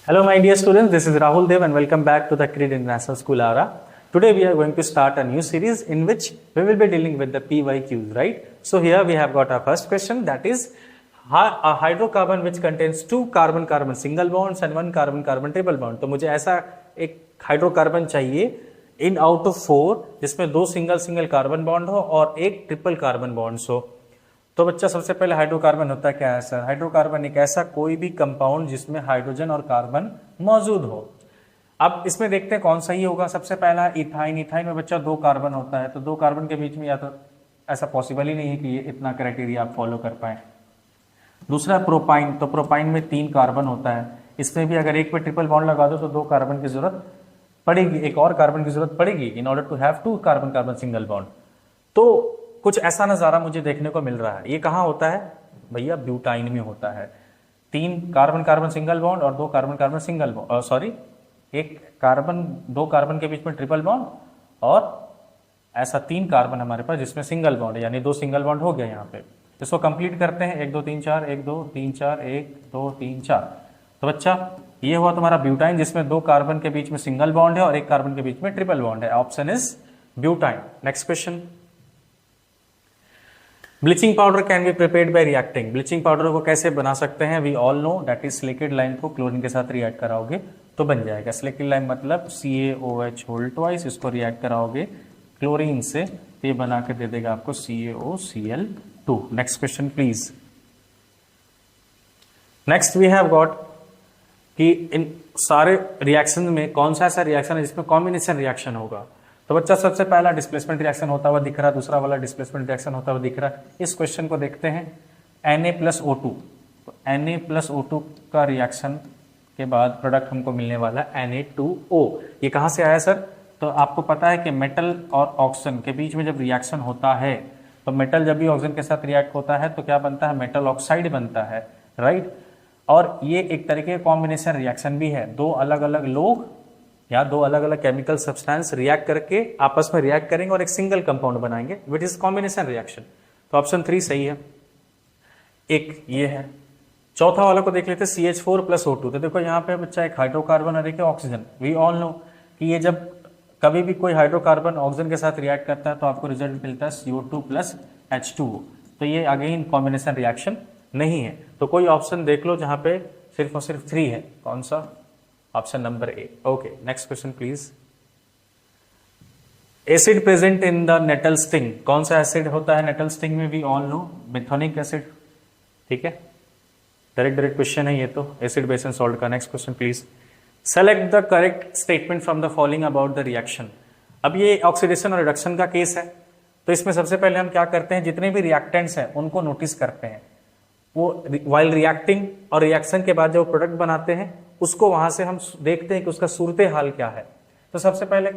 Hello my dear students, this is Rahul Dev and welcome back to the Creed International School Ara. Today we are going to start a new series in which we will be dealing with the PYQs, right? So here we have got our first question, that is a hydrocarbon which contains two carbon-carbon single bonds and one carbon-carbon triple bond. तो मुझे ऐसा एक hydrocarbon चाहिए in out of 4 जिसमें दो single carbon bond हो और एक ट्रिपल कार्बन बॉन्ड्स हो। तो बच्चा सबसे पहले हाइड्रोकार्बन होता क्या है सर? हाइड्रोकार्बन एक ऐसा कोई भी कंपाउंड जिसमें हाइड्रोजन और कार्बन मौजूद हो। अब इसमें देखते हैं कौन सा ही होगा। सबसे पहला इथाइन। इथाइन में बच्चा दो कार्बन होता है, तो दो कार्बन के बीच में या तो ऐसा पॉसिबल ही नहीं है कि ये इतना क्राइटेरिया आप फॉलो कर पाए। दूसरा प्रोपाइन, तो प्रोपाइन में 3 कार्बन होता है, इसमें भी अगर एक पे ट्रिपल बॉन्ड लगा दो तो 2 कार्बन की जरूरत पड़ेगी, एक और कार्बन की जरूरत पड़ेगी in order to have 2 carbon carbon single bond. तो कुछ ऐसा नजारा मुझे देखने को मिल रहा है। ये कहाँ होता है भैया? ब्यूटाइन में होता है। 3 कार्बन कार्बन सिंगल बॉन्ड और 2 carbon carbon single bond, sorry एक कार्बन 2 कार्बन के बीच में ट्रिपल बॉन्ड और ऐसा 3 कार्बन हमारे पास जिसमें सिंगल बॉन्ड, यानी 2 सिंगल बॉन्ड हो गया। यहाँ पे इसको कंप्लीट करते हैं। 1 2 3 4 1 2 3 4 1 2 3 4। तो बच्चा ये हुआ तुम्हारा ब्यूटाइन जिसमें 2 कार्बन के बीच में सिंगल बॉन्ड है और 1 कार्बन के बीच में ट्रिपल बॉन्ड है। Option is butyne. Next question, bleaching powder can be prepared by reacting. Bleaching powder को कैसे बना सकते हैं? We all know that is silicate lime को क्लोरीन के साथ रिएक्ट कराओगे तो बन जाएगा। सिलिकेट लाइम मतलब CaOH होल ट्वाइस, इसको रिएक्ट कराओगे क्लोरीन से तो ये बना के दे देगा आपको CaOCl2। Next question please. Next we have got कि इन सारे रिएक्शन में कौन सा ऐसा रिएक्शन है जिसमें कॉम्बिनेशन रिएक्शन होगा। तो बच्चा सबसे पहला डिस्प्लेसमेंट रिएक्शन होता हुआ दिख रहा है, दूसरा वाला डिस्प्लेसमेंट रिएक्शन होता हुआ दिख रहा है। इस क्वेश्चन को देखते हैं। Na+O2, तो Na+O2 का रिएक्शन के बाद प्रोडक्ट हमको मिलने वाला Na2O। ये कहाँ से आया सर? तो आपको पता है कि मेटल और ऑक्सीजन के बीच में जब रिएक्शन होता है तो मेटल जब भी ऑक्सीजन के साथ रिएक्ट होता है तो क्या बनता है? मेटल ऑक्साइड बनता है, राइट। और ये एक तरीके का कॉम्बिनेशन रिएक्शन भी है। 2 अलग अलग लोग या 2 अलग अलग केमिकल सब्सटेंस रिएक्ट करके आपस में रिएक्ट करेंगे और एक सिंगल कंपाउंड बनाएंगे, विच इज कॉम्बिनेशन रिएक्शन। तो ऑप्शन 3 सही है। एक ये है। चौथा वाला को देख लेते हैं, CH4+O2। तो देखो यहाँ पे बच्चा एक हाइड्रोकार्बन और एक ऑक्सीजन। वी ऑल नो कि ये जब कभी भी कोई हाइड्रोकार्बन ऑक्सीजन के साथ रिएक्ट करता है तो आपको रिजल्ट मिलता है CO2+H2O। तो ये अगेन कॉम्बिनेशन रिएक्शन नहीं है। तो कोई ऑप्शन देख लो जहां पे सिर्फ और सिर्फ 3 है। कौन सा? Option number A। Okay, next question please. Acid present in the nettle sting. कौन सा एसिड होता है नेटल स्टिंग में? We all know methanoic acid. ठीक है, डायरेक्ट क्वेश्चन है ये तो, एसिड बेस एंड सॉल्ट का। Next question please. Select the correct statement from the following about the reaction. अब ये ऑक्सीडेशन और रिडक्शन का केस है, तो इसमें सबसे पहले हम क्या करते हैं, जितने भी रिएक्टेंट्स हैं उनको नोटिस करते हैं। वो वाइल रिएक्टिंग और रिएक्शन के बाद जो प्रोडक्ट बनाते हैं उसको वहां से हम देखते हैं कि उसका सूरत हाल क्या है। तो सबसे पहले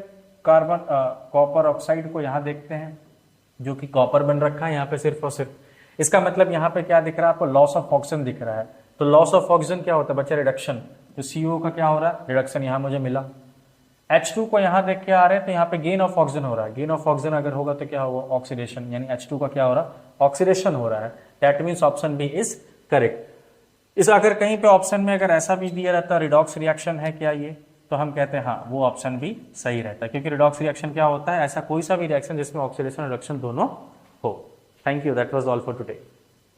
कार्बन कॉपर ऑक्साइड को यहाँ देखते हैं जो कि कॉपर बन रखा है यहाँ पे सिर्फ और सिर्फ। इसका मतलब यहाँ पे क्या दिख रहा है आपको? लॉस ऑफ ऑक्सीजन दिख रहा है। तो लॉस ऑफ ऑक्सीजन क्या होता है बच्चा? रिडक्शन। तो CO का क्या हो रहा है? रिडक्शन, यहाँ मुझे मिला। H2 को यहाँ देख के आ रहे हैं तो यहाँ पे गेन ऑफ ऑक्सीजन हो रहा है। गेन ऑफ ऑक्सीजन अगर होगा तो क्या होगा? ऑक्सीडेशन, यानी H2 का क्या हो रहा है? ऑक्सीडेशन हो रहा है। That means option B is correct. इस अगर कहीं पे ऑप्शन में अगर ऐसा भी दिया रहता रिडॉक्स रिएक्शन है क्या ये, तो हम कहते हैं हाँ वो ऑप्शन भी सही रहता है, क्योंकि रिडॉक्स रिएक्शन क्या होता है? ऐसा कोई सा भी रिएक्शन जिसमें ऑक्सीडेशन रिडक्शन दोनों हो। Thank you, that was all for today.